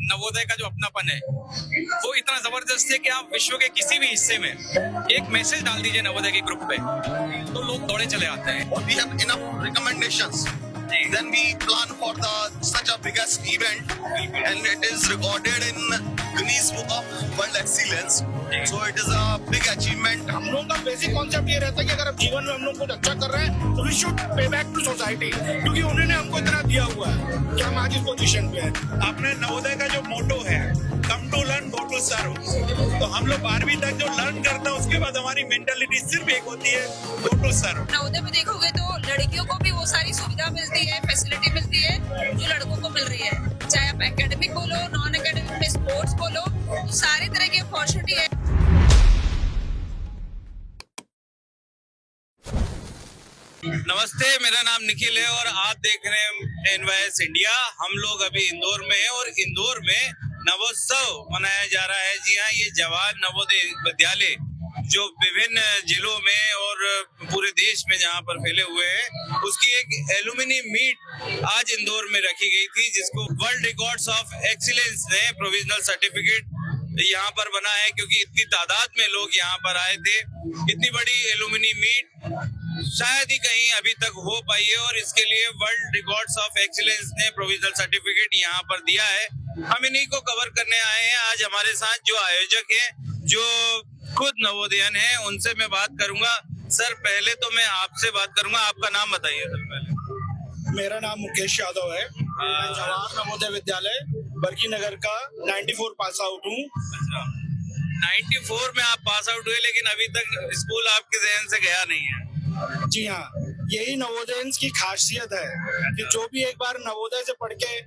नवोदय का जो अपनापन है वो इतना जबरदस्त है कि आप विश्व के किसी भी हिस्से में एक मैसेज डाल दीजिए नवोदय के ग्रुप पे तो लोग दौड़े चले आते हैं। We have enough recommendations. Then we plan for such a biggest event, and it is recorded in Guinness Book of World Excellence. So it is a big achievement. हम लोगों का बेसिक कॉन्सेप्ट ये रहता है कि अगर हम जीवन में हम लोग कुछ अच्छा कर रहे हैं तो we should pay back to society, क्योंकि उन्होंने हमको इतना दिया हुआ है कि हम आज इस पोजीशन पे हैं। अपने नवोदय का जो मोटो है come to learn go to serve, तो हम लोग 12वीं तक जो लर्न करते हैं उसके बाद हमारी मेंटालिटी सिर्फ एक होती है, गो टू सर्व। नवोदय में देखोगे तो लड़कियों को भी वो सारी सुविधा मिलती है, फैसिलिटी मिलती है जो लड़कों को मिल रही है, चाहे आप एकेडमिक बोलो, नॉन एकेडमिक में स्पोर्ट्स बोलो, तो सारी तरह की अपॉर्चुनिटी है। नमस्ते, मेरा नाम निखिल है और आप देख रहे हैं एनवाईएस इंडिया। हम लोग अभी इंदौर में हैं और इंदौर में नवोत्सव मनाया जा रहा है। जी हाँ, ये जवाहर नवोदय विद्यालय जो विभिन्न जिलों में और पूरे देश में जहाँ पर फैले हुए हैं, उसकी एक एलुमिनी मीट आज इंदौर में रखी गई थी, जिसको वर्ल्ड रिकॉर्ड्स ऑफ एक्सीलेंस ने प्रोविजनल सर्टिफिकेट यहाँ पर बना है, क्योंकि इतनी तादाद में लोग यहाँ पर आए थे। इतनी बड़ी एलुमिनी मीट शायद ही कहीं अभी तक हो पाई है और इसके लिए वर्ल्ड रिकॉर्ड्स ऑफ एक्सीलेंस ने प्रोविजनल सर्टिफिकेट यहाँ पर दिया है। हम इन्हीं को कवर करने आए हैं। आज हमारे साथ जो आयोजक हैं, जो खुद नवोदयन हैं, उनसे मैं बात करूंगा। सर, पहले तो मैं आपसे बात करूंगा, आपका नाम बताइए सर पहले। मेरा नाम मुकेश यादव है। मैं जवाहर नवोदय विद्यालय बरकी नगर का 94 पास आउट हूँ। 94 में आप पास आउट हुए, लेकिन अभी तक स्कूल आपके जहन से गया नहीं है। जी हाँ, यही नवोदय की खासियत है कि जो भी एक बार नवोदय से पढ़ के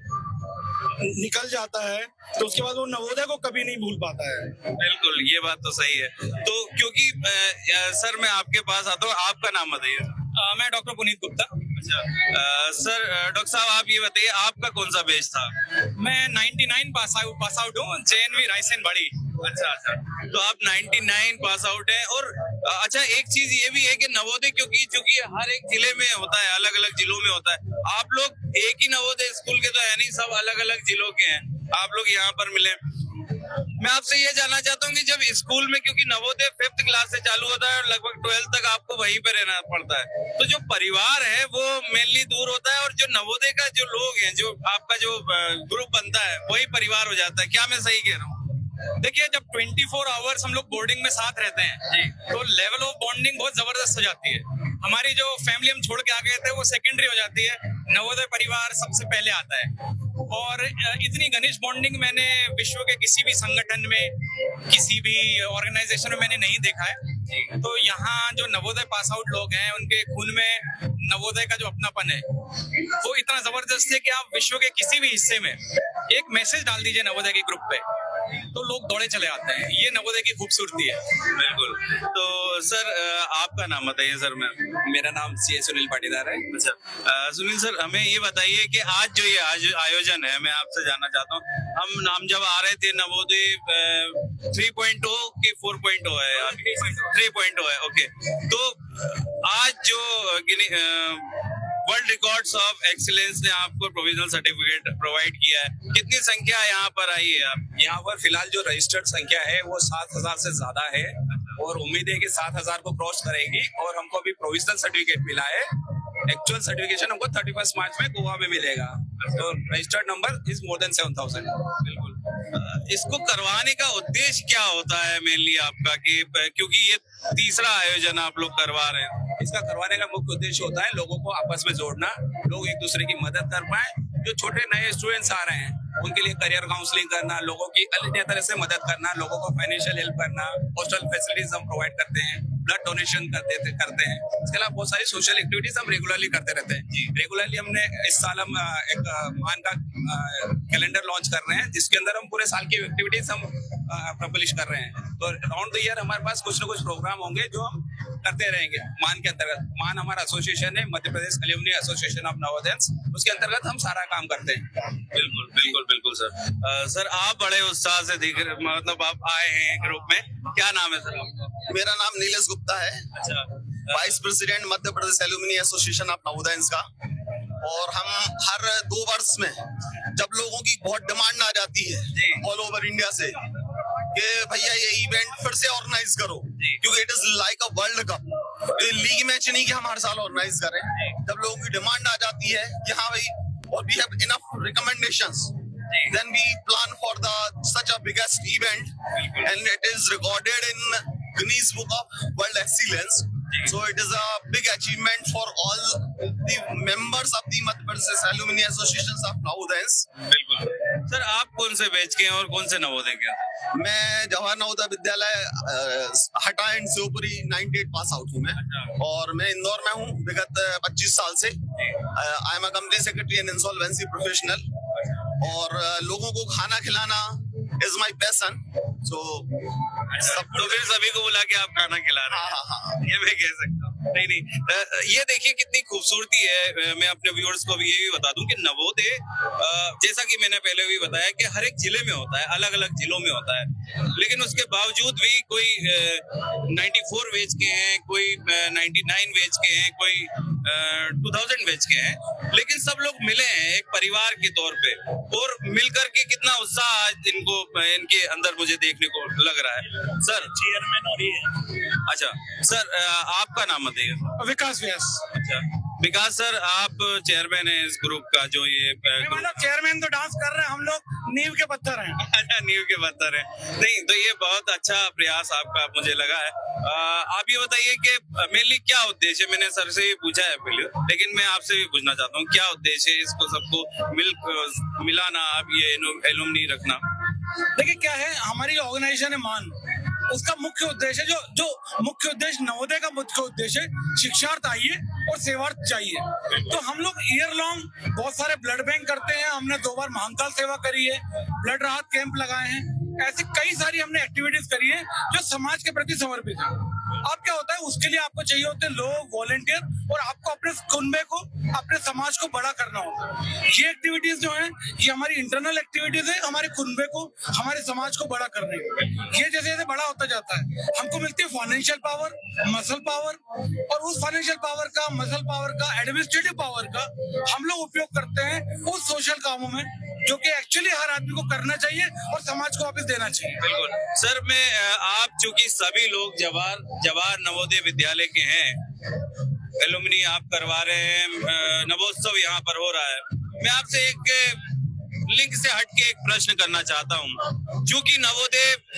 निकल जाता है तो उसके बाद वो नवोदय को कभी नहीं भूल पाता है। बिल्कुल, ये बात तो सही है। तो क्योंकि सर मैं आपके पास आता हूँ, आपका नाम बताइए। मैं डॉक्टर पुनीत गुप्ता। अच्छा सर, डॉक्टर साहब आप ये बताइए, आपका कौन सा बेच था? मैं 99 पास आउट हूँ, JNV रायसेन बड़ी। अच्छा, तो आप 99 पास आउट हैं। और अच्छा, एक चीज ये भी है कि नवोदय क्योंकि हर एक जिले में होता है, अलग अलग जिलों में होता है। आप लोग एक ही नवोदय स्कूल के तो है नहीं, सब अलग अलग जिलों के हैं। आप लोग यहाँ पर मिले। मैं आपसे ये जानना चाहता हूँ कि जब स्कूल में, क्योंकि नवोदय 5th क्लास से चालू होता है और लगभग 12th तक आपको वहीं पे रहना पड़ता है, तो जो परिवार है वो मेनली दूर होता है और जो नवोदय का जो लोग हैं, जो आपका जो ग्रुप बनता है, वही परिवार हो जाता है। क्या मैं सही कह रहा हूँ? देखिए, जब 24 आवर्स हम लोग बोर्डिंग में साथ रहते हैं जी, तो लेवल ऑफ बॉन्डिंग बहुत जबरदस्त हो जाती है। हमारी जो फैमिली हम छोड़ के आ गए थे वो सेकेंडरी हो जाती है, नवोदय परिवार सबसे पहले आता है। और इतनी घनिष्ठ बॉन्डिंग मैंने विश्व के किसी भी संगठन में, किसी भी ऑर्गेनाइजेशन में मैंने नहीं देखा है। तो यहाँ जो नवोदय पास आउट लोग हैं, उनके खून में नवोदय का जो अपनापन है वो इतना जबरदस्त है कि आप विश्व के किसी भी हिस्से में एक मैसेज डाल दीजिए नवोदय के ग्रुप पे तो लोग दौड़े चले आते हैं। ये नवोदय की खूबसूरती है। बिल्कुल। तो सर आपका नाम बताइए। सर मेरा नाम CA सुनील पाटीदार है। अच्छा सुनील सर, हमें ये बताइए कि आज जो ये आयोजन है, मैं आपसे जानना चाहता हूँ, हम जब आ रहे थे नवोदय 3.0 की 4.0 है, 3.0 है। ओके, तो आज जो वर्ल्ड रिकॉर्ड्स ऑफ एक्सीलेंस ने आपको प्रोविजनल सर्टिफिकेट प्रोवाइड किया है, कितनी संख्या यहाँ पर आई है? आप यहाँ पर फिलहाल जो रजिस्टर्ड संख्या है वो 7,000 से ज्यादा है और उम्मीद है कि 7,000 को क्रॉस करेगी। और हमको अभी प्रोविजनल सर्टिफिकेट मिला है। एक्चुअल सर्टिफिकेशन हमको 31 मार्च में गोवा में मिलेगा। तो registered number is more than 7,000। बिल्कुल। इसको करवाने का उद्देश्य क्या होता है मेनली आपका, कि क्योंकि ये तीसरा आयोजन आप लोग करवा रहे हैं? इसका करवाने का मुख्य उद्देश्य होता है लोगों को आपस में जोड़ना, लोग एक दूसरे की मदद कर पाए। जो छोटे नए स्टूडेंट्स आ रहे हैं उनके लिए करियर काउंसलिंग करना, लोगों की अन्य तरह से मदद करना, लोगों को फाइनेंशियल हेल्प करना, हॉस्टल फैसिलिटीज हम प्रोवाइड करते हैं, ब्लड डोनेशन करते हैं। इसके अलावा बहुत सारी सोशल एक्टिविटीज हम रेगुलरली करते रहते हैं। रेगुलरली हमने इस साल हम एक मान का कैलेंडर लॉन्च कर रहे हैं, जिसके अंदर हम पूरे साल की एक्टिविटीज हम पब्लिश कर रहे हैं। तो अराउंड द ईयर हमारे पास कुछ ना कुछ प्रोग्राम होंगे जो हम करते रहेंगे। मान के अंतर्गत, मान हमारा एसोसिएशन है, Madhya Pradesh alumni association of नवोदयंस, उसके अंतर्गत हम सारा काम करते हैं। बिल्कुल बिल्कुल बिल्कुल सर। सर आप बड़े उत्साह से दिख रहे, मतलब आप आए हैं ग्रुप में। क्या नाम है सर आपका? मेरा नाम नीलेश गुप्ता है। अच्छा, vice president Madhya Pradesh alumni association of Navodayans का। और हम हर 2 वर्ष में जब लोगों की बहुत डिमांड आ जाती है इंडिया से कि भैया ये इवेंट फिर से ऑर्गेनाइज करो, क्योंकि it is like a world cup. ये लीग मैच नहीं कि हम हर साल ऑर्गेनाइज करें। जब लोगों की डिमांड आ जाती है कि हाँ भाई, और we have enough recommendations, then we plan for such a biggest event, and it is recorded in Guinness Book of World Excellence. So it is a big achievement for all the members of the Madhya Pradesh Alumni Associations of Navodayans. बिल्कुल sir, आप कौन से batch के हैं और कौन से नवोदय के हैं? मैं जवाहर नवोदय विद्यालय हटा एंड शिवपुरी 98 पास आउट हूँ मैं, और मैं इंदौर में हूँ विगत 25 साल से। I am a company secretary and insolvency professional, और लोगों को खाना खिलाना इज माई पैशन। तो फिर सभी को बुला के आप खाना खिला रहे हैं। हाँ। ये मैं कह सकता हूँ। नहीं, ये देखिए कितनी खूबसूरती है। मैं अपने व्यूअर्स को भी ये भी बता दूं कि नवोदय, जैसा कि मैंने पहले भी बताया कि हर एक जिले में होता है, अलग अलग जिलों में होता है, लेकिन उसके बावजूद भी कोई 94 बैच के हैं, कोई 99 बैच के हैं, कोई 2000 बैच के हैं, लेकिन सब लोग मिले हैं एक परिवार के तौर पे, और मिलकर के कितना उत्साह आज इनके अंदर मुझे देखने को लग रहा है। सर चेयरमैन और ये, अच्छा सर आपका नाम बताइए। विकास व्यास। अच्छा विकास सर, आप चेयरमैन है इस ग्रुप का, जो ये चेयरमैन तो डांस कर रहे हैं, हम लोग नींव के पत्थर हैं। अच्छा, नींव के पत्थर है। नहीं तो ये बहुत अच्छा प्रयास आपका मुझे लगा है। आप ये बताइए कि मेनली क्या उद्देश्य है? मैंने सर से ये पूछा है पहले, लेकिन मैं आपसे भी पूछना चाहता हूँ, क्या उद्देश्य है इसको सबको मिलाना, आप ये एलुमनी रखना? देखिए क्या है, हमारी ऑर्गेनाइजेशन है मान, उसका मुख्य उद्देश्य जो मुख्य उद्देश्य नवोदय का मुख्य उद्देश्य शिक्षार्थ आइए और सेवार्थ चाहिए। तो हम लोग ईयर लॉन्ग बहुत सारे ब्लड बैंक करते हैं। हमने 2 बार महाकाल सेवा करी है, ब्लड राहत कैंप लगाए हैं, ऐसी कई सारी हमने एक्टिविटीज करी है जो समाज के प्रति समर्पित है। अब क्या होता है, उसके लिए आपको चाहिए होते हैं लोग, वॉलेंटियर, और आपको अपने कुनबे को, अपने समाज को बड़ा करना होता है। ये एक्टिविटीज जो है, ये हमारी इंटरनल एक्टिविटीज है, हमारे कुनबे को, हमारे समाज को बड़ा करने की। ये जैसे जैसे बड़ा होता जाता है, हमको मिलती है फाइनेंशियल पावर, मसल पावर, और उस फाइनेंशियल पावर का, मसल पावर का, एडमिनिस्ट्रेटिव पावर का हम लोग उपयोग करते हैं उस सोशल कामों में जो कि एक्चुअली हर आदमी को करना चाहिए और समाज को वापस देना चाहिए। बिल्कुल सर, मैं आप चूंकि सभी लोग जवाहर नवोदय विद्यालय के हैं, एलुमनी आप करवा रहे हैं, नवोत्सव यहाँ पर हो रहा है, मैं आपसे एक लिंक से हट के एक प्रश्न करना चाहता हूँ। चूंकि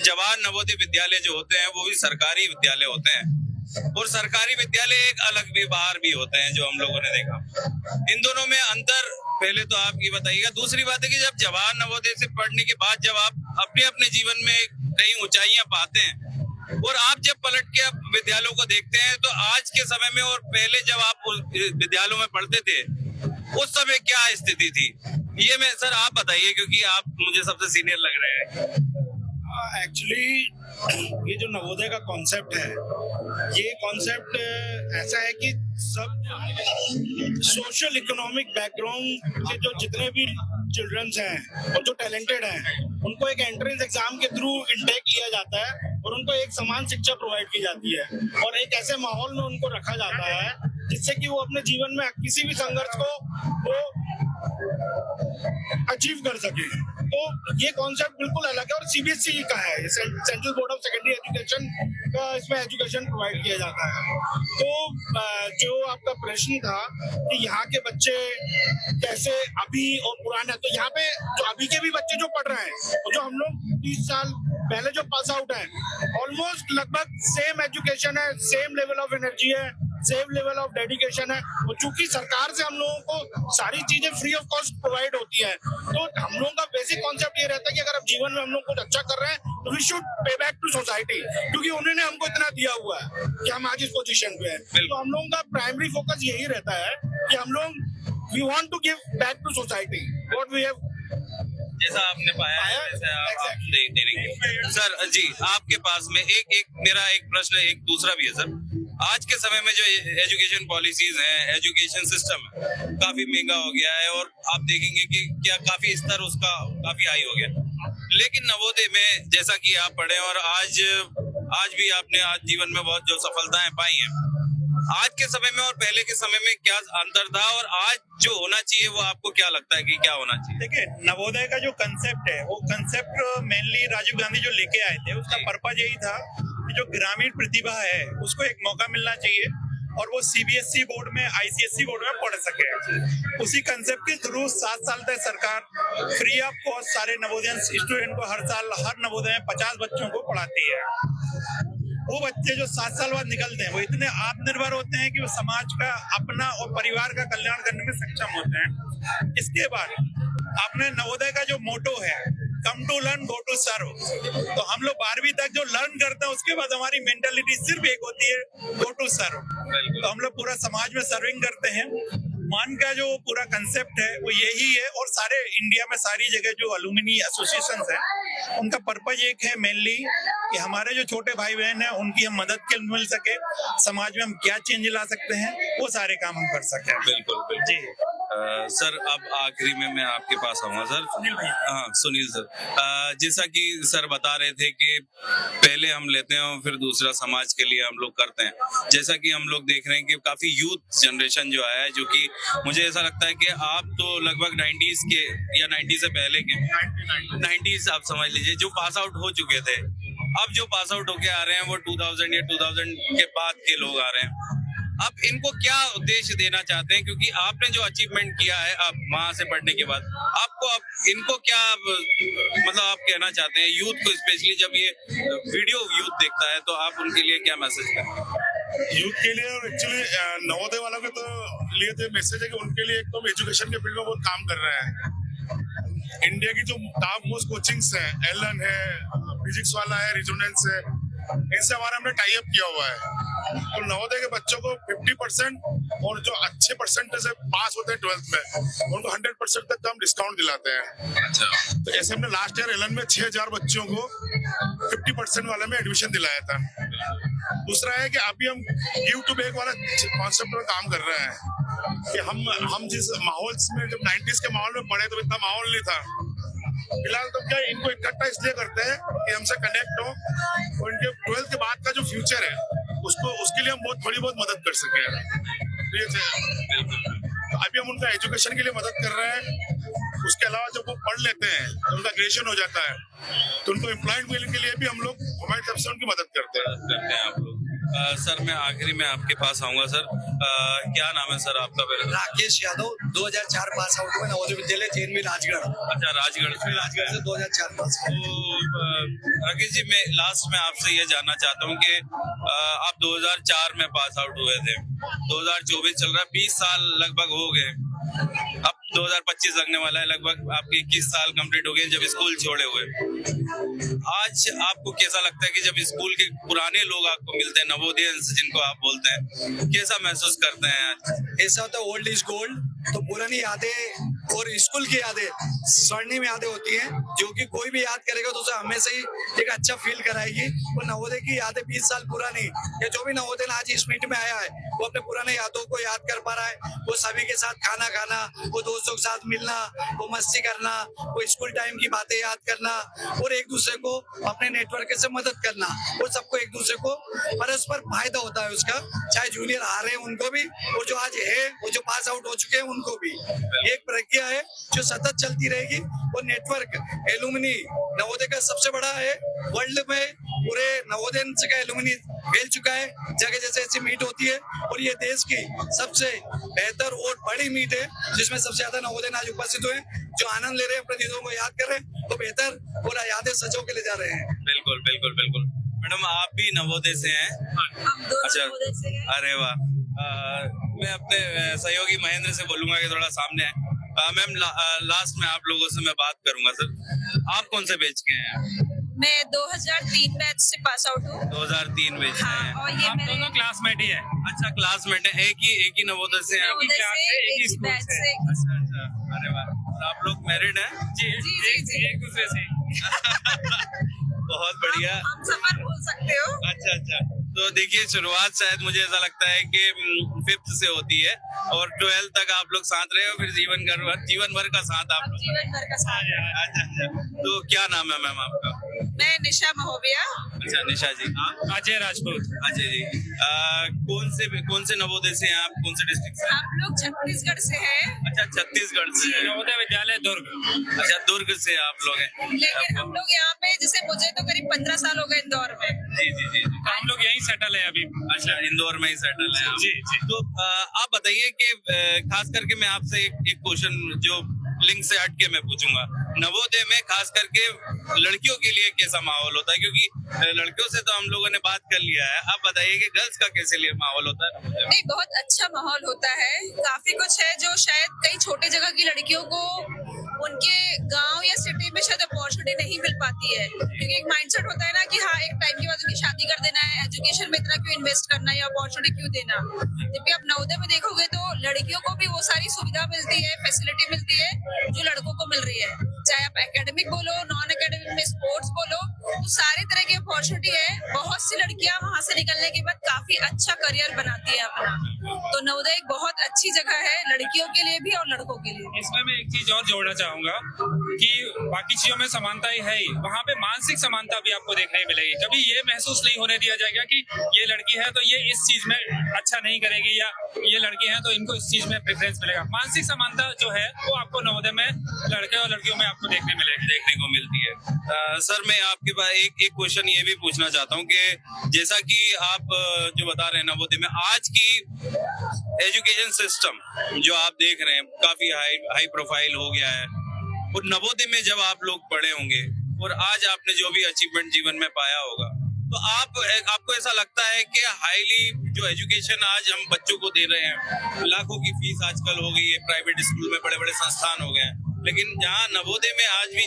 जवाहर नवोदय विद्यालय जो होते हैं वो भी सरकारी विद्यालय होते हैं, और सरकारी विद्यालय एक अलग भी बाहर भी होते हैं, जो हम लोगों ने देखा। इन दोनों में अंतर पहले तो आप ये बताइएगा। दूसरी बात है कि जब जवाहर नवोदय से पढ़ने के बाद जब आप अपने अपने जीवन में कई ऊंचाइयां पाते हैं, और आप जब पलट के आप विद्यालयों को देखते हैं, तो आज के समय में और पहले जब आप विद्यालयों में पढ़ते थे उस समय क्या स्थिति थी, ये मैं सर आप बताइए, क्योंकि आप मुझे सबसे सीनियर लग रहे हैं। एक्चुअली ये जो नवोदय का कॉन्सेप्ट है, ये कॉन्सेप्ट ऐसा है कि सब सोशल इकोनॉमिक बैकग्राउंड के जो जितने भी चिल्ड्रंस हैं और जो टैलेंटेड हैं, उनको एक एंट्रेंस एग्जाम के थ्रू इंटेक किया जाता है, और उनको एक समान शिक्षा प्रोवाइड की जाती है, और एक ऐसे माहौल में उनको रखा जाता है जिससे कि वो अपने जीवन में किसी भी संघर्ष को वो अचीव कर सके। तो ये कॉन्सेप्ट बिल्कुल अलग है, और सीबीएसई का है, central board of secondary education का इसमें एजुकेशन प्रोवाइड किया जाता है। तो जो आपका प्रश्न था कि यहाँ के बच्चे कैसे अभी और पुराने, तो यहाँ पे जो अभी के भी बच्चे जो पढ़ रहे हैं और जो हम लोग 30 साल पहले जो पास आउट है, ऑलमोस्ट लगभग सेम एजुकेशन है, सेम लेवल ऑफ एनर्जी है, सेम लेवल ऑफ डेडिकेशन है। और चूंकि सरकार से हम लोगों को सारी चीजें फ्री ऑफ कॉस्ट प्रोवाइड होती है, तो हम लोगों का बेसिक कॉन्सेप्ट ये रहता है कि अगर आप जीवन में हम लोग कुछ अच्छा कर रहे हैं तो we should pay back to society, क्योंकि उन्होंने हमको इतना दिया हुआ है कि हम आज इस पोजीशन पे हैं। तो हम लोगों का प्राइमरी फोकस यही रहता है कि हम लोग we want to give back to society what we have. जैसा आपने पाया है वैसे आप दे देंगे। सर जी, आपके पास में मेरा एक प्रश्न एक दूसरा भी है सर। आज के समय में जो एजुकेशन पॉलिसीज हैं, एजुकेशन सिस्टम है, काफी महंगा हो गया है, और आप देखेंगे कि क्या काफी स्तर उसका काफी हाई हो गया। लेकिन नवोदय में जैसा कि आप पढ़े और आज भी आपने आज जीवन में बहुत जो सफलताएं पाई हैं, आज के समय में और पहले के समय में क्या अंतर था, और आज जो होना चाहिए वो आपको क्या लगता है कि क्या होना चाहिए? देखिए, नवोदय का जो कंसेप्ट है, वो कंसेप्ट मेनली राजीव गांधी जो लेके आए थे, उसका पर्पज यही था कि जो ग्रामीण प्रतिभा है उसको एक मौका मिलना चाहिए और वो सीबीएसई बोर्ड में, आईसीएसई बोर्ड में पढ़ सके। उसी कंसेप्ट के थ्रू 7 साल तक सरकार फ्री ऑफ कॉस्ट सारे नवोदय स्टूडेंट को हर साल हर नवोदय में 50 बच्चों को पढ़ाती है। वो बच्चे जो 7 साल बाद निकलते हैं वो इतने आत्मनिर्भर होते हैं कि वो समाज का, अपना और परिवार का कल्याण करने में सक्षम होते हैं। इसके बाद आपने नवोदय का जो मोटो है, come to learn go to serve, तो हम लोग 12वीं तक जो लर्न करते हैं उसके बाद हमारी मेंटालिटी सिर्फ एक होती है, गो टू सर्व। तो हम लोग पूरा समाज में सर्विंग करते हैं। मान का जो पूरा कंसेप्ट है वो यही है, और सारे इंडिया में सारी जगह जो अलुमिनी एसोसिएशन है उनका पर्पज एक है मेनली कि हमारे जो छोटे भाई बहन है उनकी हम मदद के मिल सके, समाज में हम क्या चेंज ला सकते हैं वो सारे काम हम कर सके। बिल्कुल जी। सर अब आखिरी में मैं आपके पास आऊंगा सर। हाँ सुनील सर, जैसा कि सर बता रहे थे कि पहले हम लेते हैं और फिर दूसरा समाज के लिए हम लोग करते हैं। जैसा कि हम लोग देख रहे हैं कि काफी यूथ जनरेशन जो आया है, जो कि मुझे ऐसा लगता है कि आप तो लगभग 90s के या 90 से पहले के 90s आप समझ लीजिए, जो पास आउट हो चुके थे। अब जो पास आउट होके आ रहे हैं वो 2000 या 2000 के बाद के लोग आ रहे हैं। अब इनको क्या उद्देश्य देना चाहते हैं, क्योंकि आपने जो अचीवमेंट किया है अब वहां से पढ़ने के बाद, आपको अब इनको क्या मतलब आप कहना चाहते हैं यूथ को, स्पेशली जब ये वीडियो यूथ देखता है, तो आप उनके लिए क्या मैसेज करें? यूथ के लिए और एक्चुअली नवोदय वालों के तो लिए तो मैसेज है कि उनके लिए एक तो एजुकेशन के फील्ड में बहुत काम कर रहे हैं। इंडिया की जो टॉप मोस्ट कोचिंग्स है, एलन है, फिजिक्स वाला है, रिजोनेंस है, इनसे हमारा हमने टाई अप किया हुआ है। तो नवोदय के बच्चों को 50% और जो अच्छे परसेंटेज से पास होते हैं 12th में उनको 100% तक हम डिस्काउंट दिलाते हैं। अच्छा। तो ऐसे हमने लास्ट ईयर एलन में 6000 बच्चों को 50% वाले में एडमिशन दिलाया था। दूसरा है कि अभी हम गिव टू बैक वाला कॉन्सेप्ट में काम कर रहे हैं कि हम जिस माहौल में, जब 90s के माहौल में पढ़े तो इतना माहौल नहीं था। फिलहाल तो क्या इनको इकट्ठा इसलिए करते हैं कि हमसे कनेक्ट हो और इनके 12th के बाद का जो फ्यूचर है उसके लिए हम थोड़ी बहुत मदद कर सके। तो अभी हम उनका एजुकेशन के लिए मदद कर रहे हैं। उसके अलावा जब वो पढ़ लेते हैं, उनका ग्रेजुएशन हो जाता है, तो उनको एम्प्लॉयमेंट मिलने के लिए भी हम लोग हमारी तरफ से उनकी मदद करते हैं। आप लोग सर मैं आखिरी में आपके पास आऊंगा सर। क्या नाम है सर आपका? राकेश यादव, 2004 पास आउट हुए, नवोदय विद्यालय चेनवी राजगढ़। अच्छा, राजगढ़ से 2004 पास। तो राकेश जी, मैं लास्ट में आपसे ये जानना चाहता हूँ कि आप 2004 में पास आउट हुए थे, 2024 चल रहा है, 20 साल लगभग हो गए, अब 2025 लगने वाला है, लगभग आपके 21 साल कंप्लीट हो गए जब स्कूल छोड़े हुए। आज आपको कैसा लगता है कि जब स्कूल के पुराने लोग आपको मिलते हैं, नवोदयंस जिनको आप बोलते हैं, कैसा महसूस करते हैं आज? ऐसा होता है, ओल्ड इज गोल्ड। तो पुरानी यादें और स्कूल की यादें स्वर्णिम यादें होती हैं, जो कि कोई भी याद करेगा तो उसे हमेशा ही एक अच्छा फील कराएगी। वो नवोदय की यादें 20 साल पुरानी, या जो भी नवोदय आज इस मीट में आया है वो अपने पुराने यादों को याद कर पा रहा है। वो सभी के साथ खाना खाना, वो दोस्तों के साथ मिलना, वो मस्ती करना, वो स्कूल टाइम की बातें याद करना, और एक दूसरे को अपने नेटवर्क से मदद करना, वो सबको एक दूसरे को परस्पर फायदा होता है उसका। चाहे जूनियर आ रहे हैं उनको भी, और जो आज है वो जो पास आउट हो चुके हैं उनको भी। एक प्रक्रिया है जो सतत चलती रहेगी। वो नेटवर्क एलुमनी नवोदय का सबसे बड़ा है वर्ल्ड में, पूरे नवोदय का एलुमनी फैल चुका है। जगह जैसे ऐसी मीट होती है, और ये देश की सबसे बेहतर और बड़ी मीट है जिसमें सबसे ज्यादा नवोदय आज उपस्थित हुए, जो आनंद ले रहे हैं, अपने दीदों को याद कर रहे हैं, तो बेहतर पूरा यादें सजो के ले जा रहे हैं। बिल्कुल बिल्कुल बिल्कुल। मैडम आप भी नवोदय से हैं? हम दोनों अच्छा, नवोदय से हैं। अरे वाह। मैं अपने सहयोगी महेंद्र से बोलूंगा कि थोड़ा सामने है। मैम लास्ट में आप लोगों से मैं बात करूंगा सर। आप कौन से बैच के हैं? मैं 2003 बैच से पास आउट हूँ। 2003 बैच से हैं। और ये मेरे दोनों क्लासमेट ही है। अच्छा, क्लासमेट है, एक ही नवोदय से हैं? नवोदय से एक ही बैच से। अच्छा अच्छा, अरे वाह। और आप लोग मैरिड हैं? जी जी एक दूसरे से। बहुत बढ़िया। हम सफर बोल सकते हो। अच्छा अच्छा। तो देखिए, शुरुआत शायद मुझे ऐसा लगता है कि 5th से होती है, और 12th तक आप लोग साथ रहे हो, फिर जीवन भर का साथ आप लोग। जीवन भर का साथ। अच्छा अच्छा। तो क्या नाम है मैम आपका? मैं निशा महोबिया। अच्छा निशा जी, आप? अजय राजपूत। अजय जी, कौन से नवोदय से हैं आप, कौन से डिस्ट्रिक्ट से? आप लोग छत्तीसगढ़ से हैं, अच्छा छत्तीसगढ़ से हैं। नवोदय विद्यालय दुर्ग। अच्छा दुर्ग से आप लोग हैं। लेकिन हम लोग यहाँ पे, जैसे मुझे तो करीब 15 साल हो गए इंदौर में। जी जी जी। हम लोग यहीं सेटल है अभी। अच्छा इंदौर में ही सेटल है आप। जी जी। तो आप बताइए कि खास करके मैं आपसे एक क्वेश्चन जो लिंक से हट के मैं पूछूंगा, नवोदय में खास करके लड़कियों के लिए कैसा माहौल होता है, क्योंकि लड़कियों से तो हम लोगों ने बात कर लिया है, आप बताइए कि गर्ल्स का कैसे लिए माहौल होता है नवोदय में? नहीं, बहुत अच्छा माहौल होता है। काफी कुछ है जो शायद कई छोटे जगह की लड़कियों को उनके गांव या सिटी में शायद अपॉर्चुनिटी नहीं मिल पाती है, क्योंकि एक माइंडसेट होता है ना कि हाँ एक टाइम के बाद उनकी शादी कर देना है, एजुकेशन में इतना क्यों इन्वेस्ट करना है या अपॉर्चुनिटी क्यों देना। जबकि आप नवोदय में देखोगे तो लड़कियों को भी वो सारी सुविधा मिलती है, फैसिलिटी मिलती है जो लड़कों को मिल रही है। चाहे आप एकेडमिक बोलो, नॉन एकेडमिक में स्पोर्ट्स बोलो, तो सारी तरह की अपॉर्चुनिटी है। बहुत सी लड़कियां वहां से निकलने के बाद काफी अच्छा करियर बनाती है अपना। तो नवोदय एक बहुत अच्छी जगह है लड़कियों के लिए भी और लड़कों के लिए। इसमें मैं एक चीज और जोड़ना चाहूंगा कि बाकी चीजों में समानता है ही, वहाँ पे मानसिक समानता भी आपको देखने मिलेगी। कभी ये महसूस नहीं होने दिया जाएगा कि ये लड़की है तो ये इस चीज में अच्छा नहीं करेगी, या ये लड़की है तो इनको इस चीज में प्रेफरेंस मिलेगा। मानसिक समानता जो है वो आपको नवोदय में लड़के और लड़कियों में आपको देखने को मिलती है। सर मैं आपके पास एक क्वेश्चन ये भी पूछना चाहता हूँ कि जैसा कि आप जो बता रहे हैं नवोदय में आज की एजुकेशन सिस्टम जो आप देख रहे हैं काफी हाई प्रोफाइल हो गया है, और नवोदय में जब आप लोग पढ़े होंगे और आज आपने जो भी अचीवमेंट जीवन में पाया होगा, तो आपको ऐसा लगता है कि हाईली जो एजुकेशन आज हम बच्चों को दे रहे हैं, लाखों की फीस आजकल हो गई है, प्राइवेट स्कूल में बड़े बड़े संस्थान हो गए हैं, लेकिन जहाँ नवोदय में आज भी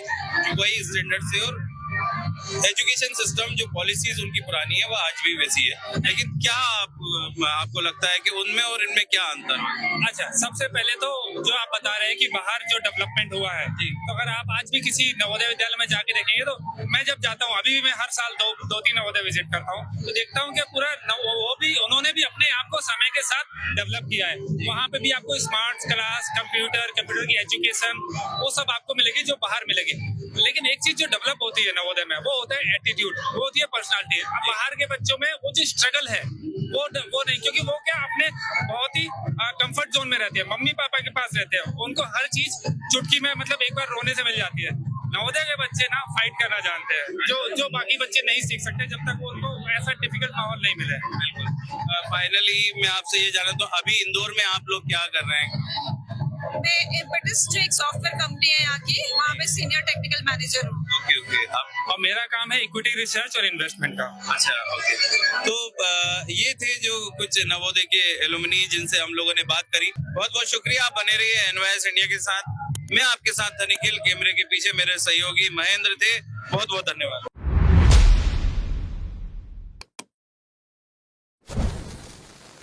वही स्टैंडर्ड से और एजुकेशन सिस्टम जो पॉलिसीज उनकी पुरानी है वो आज भी वैसी है, लेकिन क्या आपको लगता है कि उनमें और इनमें क्या अंतर है? अच्छा, सबसे पहले तो जो आप बता रहे हैं कि बाहर जो डेवलपमेंट हुआ है, तो अगर आप आज भी किसी नवोदय विद्यालय में जाके देखेंगे, तो मैं जब जाता हूँ, अभी भी मैं हर साल दो तीन नवोदय विजिट करता हूँ, तो देखता हूँ कि पूरा उन्होंने भी अपने आप को समय के साथ डेवलप किया है। वहाँ पे भी आपको स्मार्ट क्लास, कंप्यूटर की एजुकेशन, वो सब आपको मिलेगी जो बाहर मिलेगी। लेकिन एक चीज जो डेवलप होती है नवोदय में, वो होता है एटीट्यूड, वो होती है पर्सनालिटी। अब बाहर के बच्चों में वो जो स्ट्रगल है वो नहीं, क्योंकि वो क्या अपने बहुत ही कंफर्ट जोन में रहते हैं, मम्मी पापा के पास रहते हैं, उनको हर चीज चुटकी में मतलब एक बार रोने से मिल जाती है। नवोदय के बच्चे ना फाइट करना जानते हैं, जो बाकी बच्चे नहीं सीख सकते जब तक उनको ऐसा डिफिकल्ट माहौल नहीं मिले। बिल्कुल। फाइनली मैं आपसे ये जाना तो अभी इंदौर में आप लोग क्या कर रहे हैं? मैं इम्पेटस जो एक सॉफ्टवेयर कंपनी है यहाँ की, वहाँ पे सीनियर टेक्निकल मैनेजर हूँ। ओके और मेरा काम है इक्विटी रिसर्च और इन्वेस्टमेंट का। अच्छा ओके। तो ये थे जो कुछ नवोदय के एलुमनी जिनसे हम लोगों ने बात करी। बहुत बहुत शुक्रिया, आप बने रहिए एनवाईएस इंडिया के साथ। मैं आपके साथ था निखिल, कैमरे के पीछे मेरे सहयोगी महेंद्र थे। बहुत बहुत धन्यवाद।